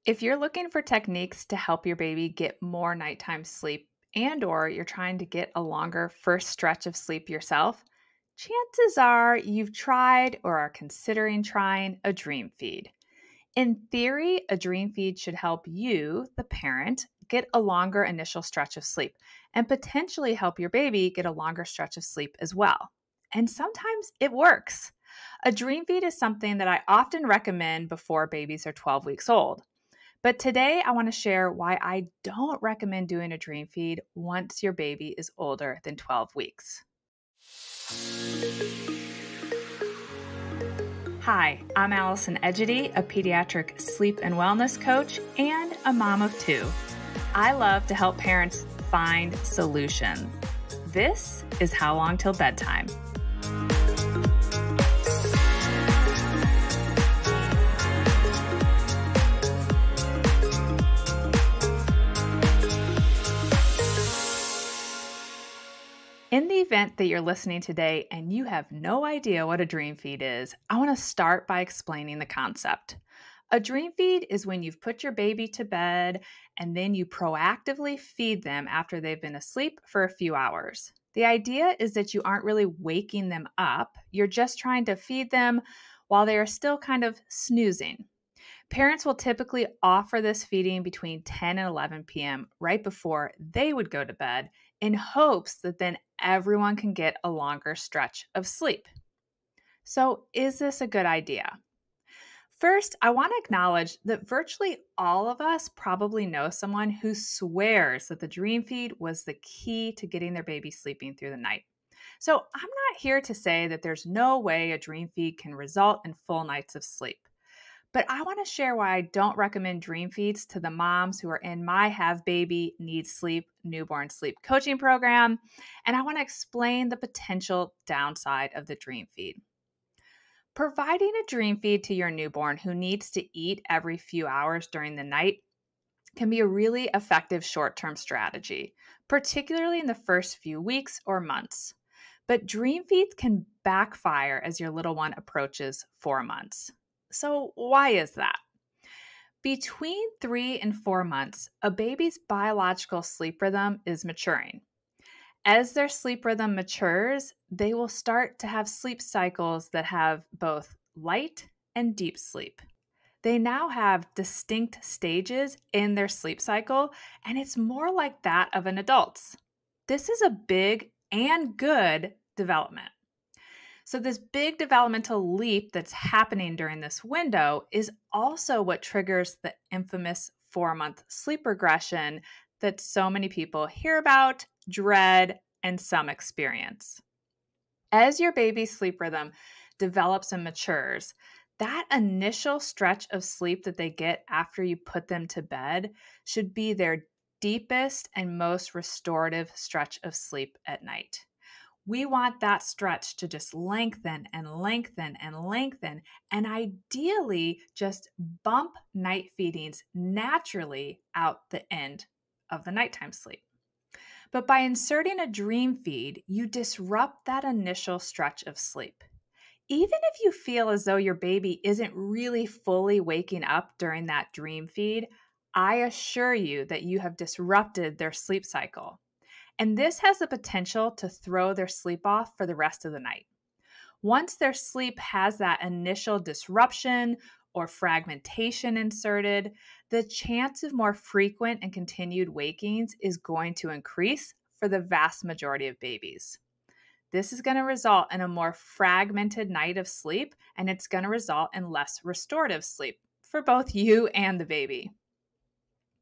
If you're looking for techniques to help your baby get more nighttime sleep and or you're trying to get a longer first stretch of sleep yourself, chances are you've tried or are considering trying a dream feed. In theory, a dream feed should help you, the parent, get a longer initial stretch of sleep and potentially help your baby get a longer stretch of sleep as well. And sometimes it works. A dream feed is something that I often recommend before babies are 12 weeks old. But today I want to share why I don't recommend doing a dream feed once your baby is older than 12 weeks. Hi, I'm Allison Egidi, a pediatric sleep and wellness coach and a mom of two. I love to help parents find solutions. This is How Long Till Bedtime. In the event that you're listening today and you have no idea what a dream feed is, I want to start by explaining the concept. A dream feed is when you've put your baby to bed and then you proactively feed them after they've been asleep for a few hours. The idea is that you aren't really waking them up, you're just trying to feed them while they are still kind of snoozing. Parents will typically offer this feeding between 10 and 11 p.m. right before they would go to bed in hopes that then everyone can get a longer stretch of sleep. So, is this a good idea? First, I want to acknowledge that virtually all of us probably know someone who swears that the dream feed was the key to getting their baby sleeping through the night. So, I'm not here to say that there's no way a dream feed can result in full nights of sleep. But I want to share why I don't recommend dream feeds to the moms who are in my Have Baby Need Sleep newborn sleep coaching program. And I want to explain the potential downside of the dream feed. Providing a dream feed to your newborn who needs to eat every few hours during the night can be a really effective short-term strategy, particularly in the first few weeks or months. But dream feeds can backfire as your little one approaches 4 months. So, why is that? Between 3 and 4 months, a baby's biological sleep rhythm is maturing. As their sleep rhythm matures, they will start to have sleep cycles that have both light and deep sleep. They now have distinct stages in their sleep cycle, and it's more like that of an adult's. This is a big and good development. So, this big developmental leap that's happening during this window is also what triggers the infamous 4-month sleep regression that so many people hear about, dread, and some experience. As your baby's sleep rhythm develops and matures, that initial stretch of sleep that they get after you put them to bed should be their deepest and most restorative stretch of sleep at night. We want that stretch to just lengthen and lengthen and lengthen, and ideally just bump night feedings naturally out the end of the nighttime sleep. But by inserting a dream feed, you disrupt that initial stretch of sleep. Even if you feel as though your baby isn't really fully waking up during that dream feed, I assure you that you have disrupted their sleep cycle. And this has the potential to throw their sleep off for the rest of the night. Once their sleep has that initial disruption or fragmentation inserted, the chance of more frequent and continued wakings is going to increase for the vast majority of babies. This is going to result in a more fragmented night of sleep, and it's going to result in less restorative sleep for both you and the baby.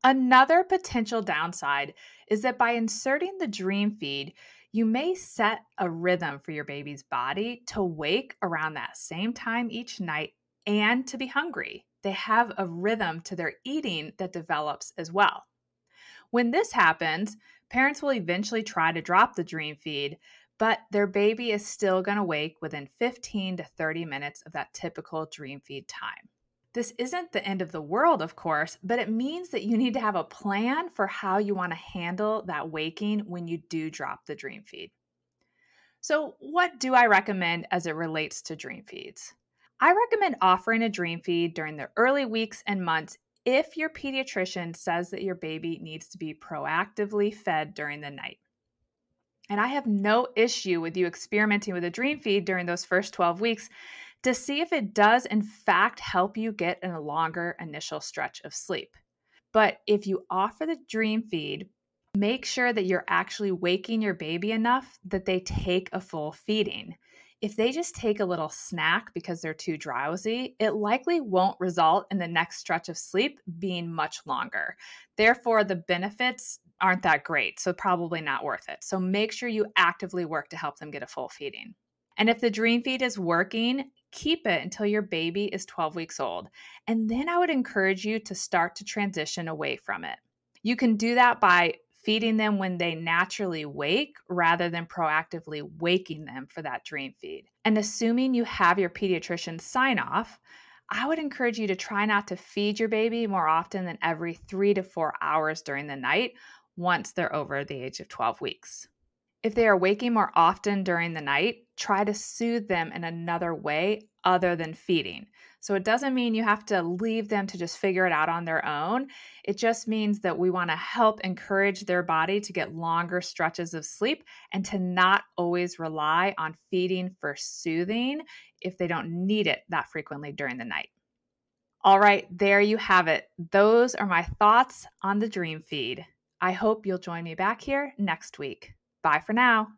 Another potential downside is that by inserting the dream feed, you may set a rhythm for your baby's body to wake around that same time each night and to be hungry. They have a rhythm to their eating that develops as well. When this happens, parents will eventually try to drop the dream feed, but their baby is still going to wake within 15 to 30 minutes of that typical dream feed time. This isn't the end of the world, of course, but it means that you need to have a plan for how you want to handle that waking when you do drop the dream feed. So, what do I recommend as it relates to dream feeds? I recommend offering a dream feed during the early weeks and months if your pediatrician says that your baby needs to be proactively fed during the night. And I have no issue with you experimenting with a dream feed during those first 12 weeks to see if it does, in fact, help you get in a longer initial stretch of sleep. But if you offer the dream feed, make sure that you're actually waking your baby enough that they take a full feeding. If they just take a little snack because they're too drowsy, it likely won't result in the next stretch of sleep being much longer. Therefore, the benefits aren't that great, so probably not worth it. So make sure you actively work to help them get a full feeding. And if the dream feed is working, keep it until your baby is 12 weeks old. And then I would encourage you to start to transition away from it. You can do that by feeding them when they naturally wake rather than proactively waking them for that dream feed. And assuming you have your pediatrician sign off, I would encourage you to try not to feed your baby more often than every 3 to 4 hours during the night once they're over the age of 12 weeks. If they are waking more often during the night, try to soothe them in another way other than feeding. So it doesn't mean you have to leave them to just figure it out on their own. It just means that we want to help encourage their body to get longer stretches of sleep and to not always rely on feeding for soothing if they don't need it that frequently during the night. All right, there you have it. Those are my thoughts on the dream feed. I hope you'll join me back here next week. Bye for now.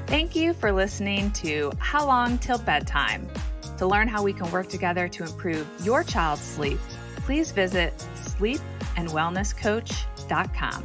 Thank you for listening to How Long Till Bedtime. To learn how we can work together to improve your child's sleep, please visit sleepandwellnesscoach.com.